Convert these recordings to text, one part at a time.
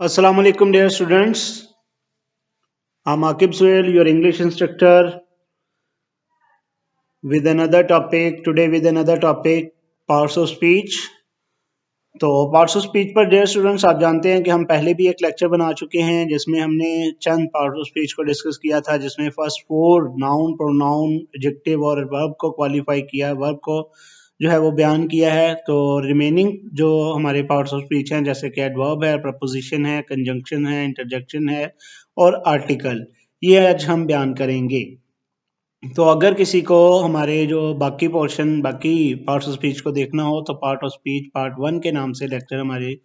Assalamu alaikum, dear students. I'm Akib Suhail, your English instructor, with another topic. Today, with another topic, parts of speech. तो parts of speech पर dear students, आप जानते हैं कि हम पहले भी एक लेक्चर बना चुके हैं जिसमें हमने चंद पार्ट्स ऑफ स्पीच को डिस्कस किया था, जिसमें फर्स्ट 4 नाउन, प्रोनाउन, एडजेक्टिव और वर्ब को क्वालिफाई किया, वर्ब को जो है वो बयान किया है। तो रिमेनिंग जो हमारे पार्ट्स ऑफ स्पीच हैं, जैसे कि एडवर्ब है, प्रपोजिशन है, कंजंक्शन है, इंटरजेक्शन है और आर्टिकल, ये आज हम बयान करेंगे। तो अगर किसी को हमारे जो बाकी पार्ट्स ऑफ स्पीच को देखना हो तो पार्ट ऑफ स्पीच पार्ट 1 के नाम से लेक्चर हमारे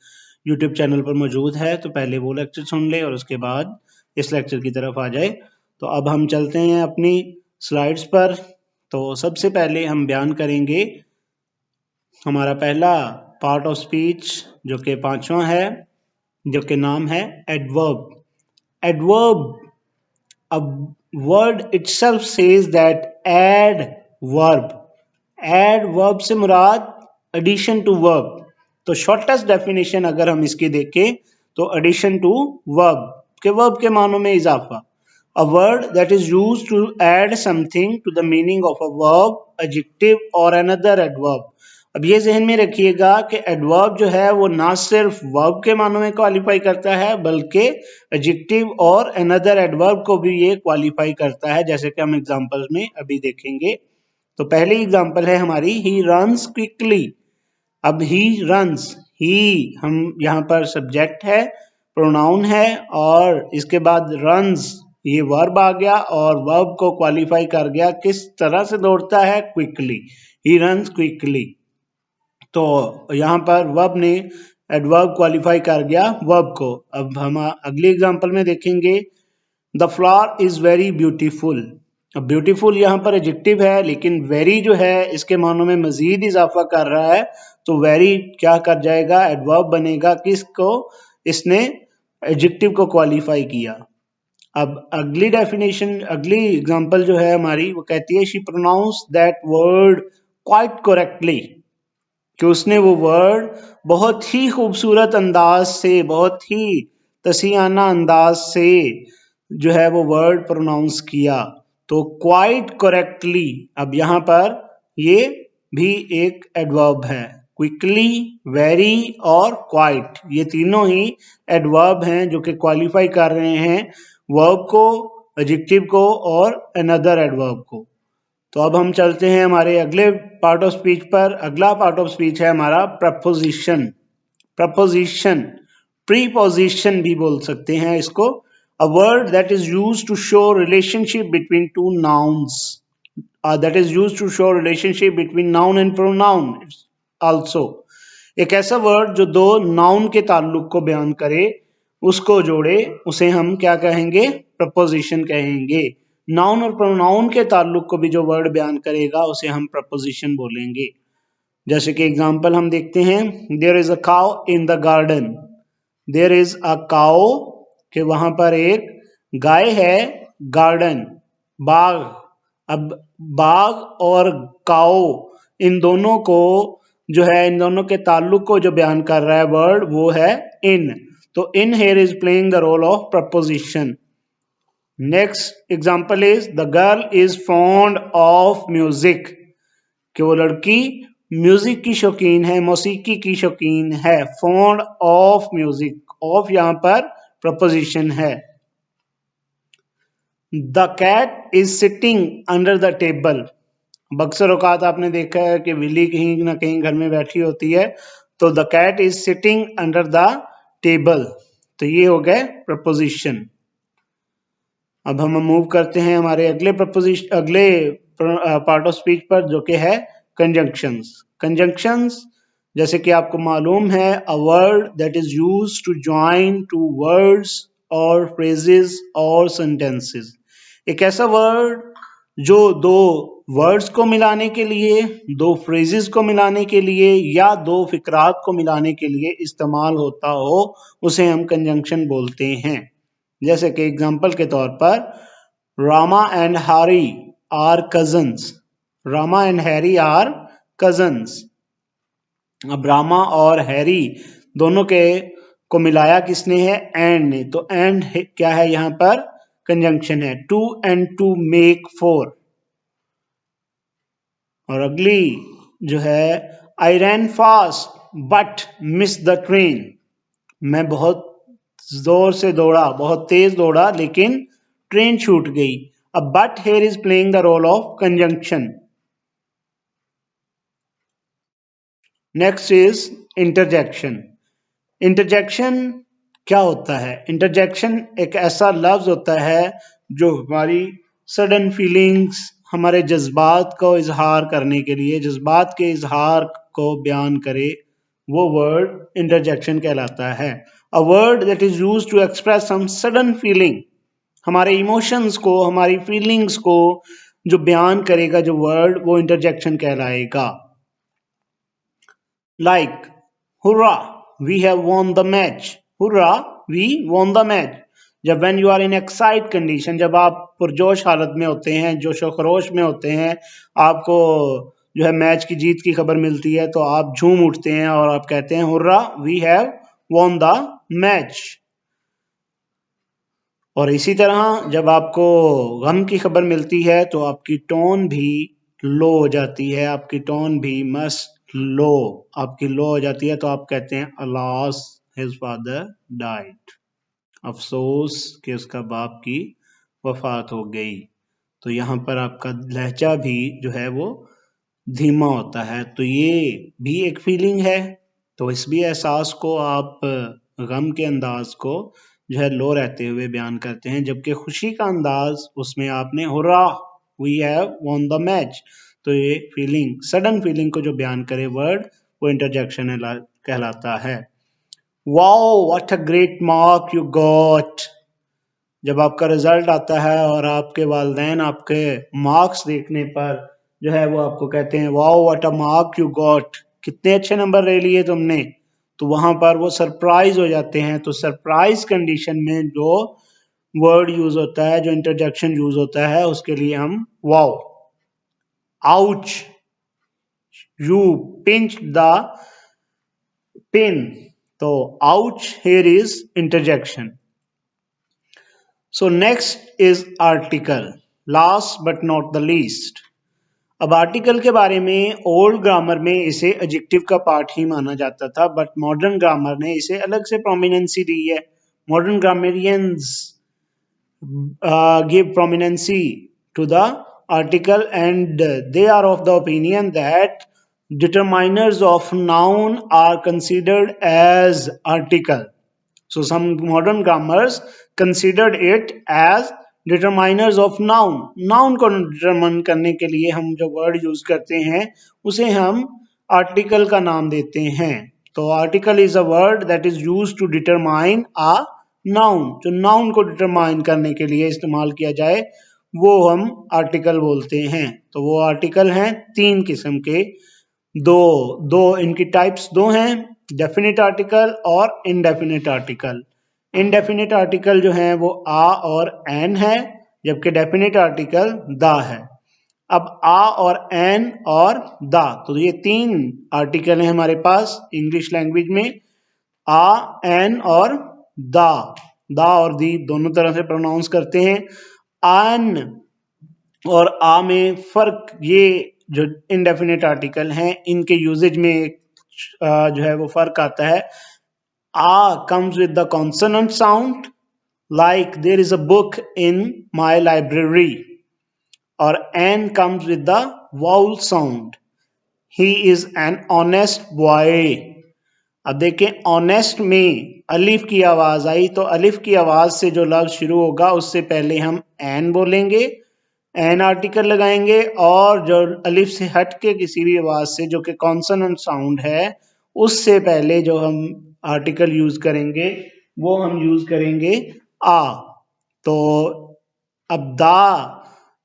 यूट्यूब चैनल पर मौजूद है। तो पहले वो लेक्चर सुन ले और उसके बाद इस लेक्चर की तरफ आ जाए। तो अब हम चलते हैं अपनी स्लाइड्स पर। तो सबसे पहले हम बयान करेंगे हमारा पहला पार्ट ऑफ स्पीच, जो कि 5वां है, जो कि नाम है adverb. Adverb, a word itself says that add verb से मुराद addition to verb। तो शॉर्टेस्ट डेफिनेशन अगर हम इसकी देखें तो addition to verb के मानों में इजाफा। A word that is used to add something to the meaning of a verb, adjective or another adverb। अब ये जहन में रखिएगा कि एडवर्ब जो है वो ना सिर्फ वर्ब के मानों में क्वालिफाई करता है बल्कि एडजेक्टिव और अनदर एडवर्ब को भी ये क्वालिफाई करता है, जैसे कि हम एग्जांपल्स में अभी देखेंगे। तो पहली एग्जांपल है हमारी ही रन्स क्विकली। अब ही रन्स, ही हम यहाँ पर सब्जेक्ट है, प्रोनाउन है और इसके बाद रन्स ये वर्ब आ गया और वर्ब को क्वालिफाई कर गया किस तरह से दौड़ता है, क्विकली। He runs quickly. तो यहाँ पर वर्ब ने एडवर्ब क्वालिफाई कर गया वर्ब को। अब हम अगली एग्जांपल में देखेंगे the flower is very beautiful. अब ब्यूटीफुल यहाँ पर एडजेक्टिव है, लेकिन वेरी जो है इसके मानों में मजीद इजाफा कर रहा है। तो वेरी क्या कर जाएगा, एडवर्ब बनेगा किसको, इसने एडजेक्टिव को क्वालिफाई किया। अब अगली डेफिनेशन, अगली एग्जांपल जो है हमारी, वो कहती है she pronounce that word quite correctly, कि उसने वो वर्ड बहुत ही खूबसूरत अंदाज से, बहुत ही तसीहाना अंदाज से जो है वो वर्ड प्रोनाउंस किया। तो क्वाइट करेक्टली, अब यहाँ पर ये भी एक एडवर्ब है। क्विकली, वेरी और क्वाइट, ये तीनों ही एडवर्ब हैं जो कि क्वालिफाई कर रहे हैं वर्ब को, एडजेक्टिव को और अनदर एडवर्ब को। तो अब हम चलते हैं हमारे अगले पार्ट ऑफ स्पीच पर। अगला पार्ट ऑफ स्पीच है हमारा प्रपोजिशन। प्रपोजिशन, प्रीपोजिशन भी बोल सकते हैं इसको। A word that is used to show relationship between two nouns, that is used to show relationship between noun and pronoun also. एक ऐसा वर्ड जो दो नाउन के ताल्लुक को बयान करे, उसको जोड़े, उसे हम क्या कहेंगे, प्रपोजिशन कहेंगे। नाउन और प्रोनाउन के ताल्लुक को भी जो वर्ड बयान करेगा उसे हम प्रपोजिशन बोलेंगे। जैसे कि एग्जांपल हम देखते हैं, there is a cow in the garden. There is a cow, कि वहां पर एक गाय है, गार्डन बाग। अब बाग और काउ, इन दोनों को जो है, इन दोनों के ताल्लुक को जो बयान कर रहा है वर्ड, वो है इन। तो in here is playing the role of preposition. Next example is the girl is fond of music, कि वो लड़की म्यूजिक की शौकीन है, मौसीकी की शौकीन है। फॉन्ड ऑफ म्यूजिक, ऑफ यहाँ पर प्रपोजिशन है। The cat is sitting under the table. अक्सर औकात आपने देखा है कि बिल्ली कहीं ना कहीं घर में बैठी होती है, तो the cat is sitting under the table. तो ये हो गए प्रपोजिशन। अब हम मूव करते हैं हमारे अगले पार्ट ऑफ स्पीच पर, जो कि है कंजंक्शंस। कंजंक्शंस, जैसे कि आपको मालूम है, a word that is used to join two words और फ्रेजेस और सेंटेंसेस। एक ऐसा वर्ड जो दो वर्ड्स को मिलाने के लिए, दो फ्रेजेस को मिलाने के लिए या दो फिक्रात को मिलाने के लिए इस्तेमाल होता हो, उसे हम कंजंक्शन बोलते हैं। जैसे कि एग्जाम्पल के तौर पर, Rama and Harry are cousins. Rama and Harry are cousins. अब रामा और हैरी दोनों के को मिलाया किसने है? एंड ने। तो एंड क्या है यहाँ पर? कंजंक्शन है। 2 and 2 make 4। और अगली जो है, I ran fast but miss the train. मैं बहुत जोर से दौड़ा, बहुत तेज दौड़ा, लेकिन ट्रेन छूट गई। अब but here is playing the role of conjunction. Next is interjection. Interjection क्या होता है? इंटरजेक्शन एक ऐसा लफ्ज होता है जो हमारी सडन फीलिंग्स, हमारे जज्बात को इजहार करने के लिए, जज्बात के इजहार को बयान करे, वो वर्ड इंटरजेक्शन कहलाता है। A word that is used to express some sudden feeling, हमारे इमोशंस को, हमारी फीलिंग्स को जो बयान करेगा जो वर्ड, वो इंटरजेक्शन कहलाएगा। Like, hurrah, we have won the match. Hurrah, we won the match. जब when you are in excite condition, जब आप पुरजोश हालत में होते हैं, जोशो खरोश में होते हैं, आपको जो है मैच की जीत की खबर मिलती है, तो आप झूम उठते हैं और आप कहते हैं hurrah, we have won the match. और इसी तरह जब आपको गम की खबर मिलती है तो आपकी टोन भी लो हो जाती है, आपकी टोन भी मस्ट लो, आपकी लो हो जाती है, तो आप कहते हैं अलास हिज फादर डाइड, अफसोस कि उसका बाप की वफात हो गई। तो यहाँ पर आपका लहजा भी जो है वो धीमा होता है। तो ये भी एक फीलिंग है। तो इस भी एहसास को आप गम के अंदाज को जो है लो रहते हुए बयान करते हैं, जबकि खुशी का अंदाज उसमें आपने hurrah we have won the match. तो ये फीलिंग, सडन फीलिंग को जो बयान करे वर्ड, वो इंटरजेक्शन कहलाता है। Wow what a great mark you got. जब आपका रिजल्ट आता है और आपके वालिदैन आपके मार्क्स देखने पर जो है वो आपको कहते हैं wow what a mark you got, कितने अच्छे नंबर ले लिए तुमने, तो वहां पर वो सरप्राइज हो जाते हैं। तो सरप्राइज कंडीशन में जो वर्ड यूज होता है, जो इंटरजेक्शन यूज होता है, उसके लिए हम wow. Ouch, you pinch the pin, तो ouch here is interjection. So next is article, last but not the least। अब आर्टिकल के बारे में ओल्ड ग्रामर में इसे एडजेक्टिव का पार्ट ही माना जाता था, बट मॉडर्न ग्रामर ने इसे अलग से प्रोमिनेंसी दी है। Modern ग्रामरियंस give prominency to the article, and they are of the opinion that determiners of noun are considered as article. So some modern grammars considered it as determiners of noun। noun को determine करने के लिए हम जो word use करते हैं उसे हम article का नाम देते हैं। तो article is a word that is used to determine a noun। जो noun को determine करने के लिए इस्तेमाल किया जाए वो हम article बोलते हैं। तो वो article हैं 3 किस्म के, दो इनकी टाइप्स दो हैं, डेफिनेट आर्टिकल और इनडेफिनेट आर्टिकल। इनडेफिनेट आर्टिकल जो है वो आ और एन है, जबकि डेफिनेट आर्टिकल द है। अब आ और एन और द, तो ये 3 आर्टिकल हैं हमारे पास इंग्लिश लैंग्वेज में, आ, एन और द और दी दोनों तरह से प्रोनाउंस करते हैं। एन और आ में फर्क, ये जो इनडेफिनेट आर्टिकल हैं इनके यूजेज में जो है वो फर्क आता है। आ comes with the consonant sound, like there is a book in my library, और n comes with the vowel sound, he is an honest boy। अब देखें ऑनेस्ट में अलिफ की आवाज आई, तो अलिफ की आवाज से जो लफ्ज शुरू होगा उससे पहले हम एन बोलेंगे, एन आर्टिकल लगाएंगे, और जो अलिफ से हट के किसी भी आवाज से जो कि कॉन्सोनेंट साउंड है उससे पहले जो हम आर्टिकल यूज करेंगे वो हम यूज करेंगे आ। तो अब दा,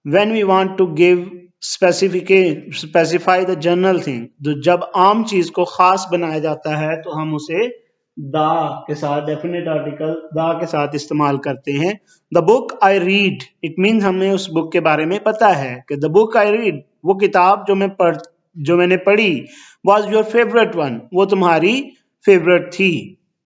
when we want to give specify the general thing, तो जब आम चीज को खास बनाया जाता है तो हम उसे दा के साथ, डेफिनेट आर्टिकल दा के साथ इस्तेमाल करते हैं। The book I read, it means हमें उस बुक के बारे में पता है कि द बुक आई रीड, वो किताब जो मैंने पढ़ी, वॉज योर फेवरेट वन, वो तुम्हारी फेवरेट थी।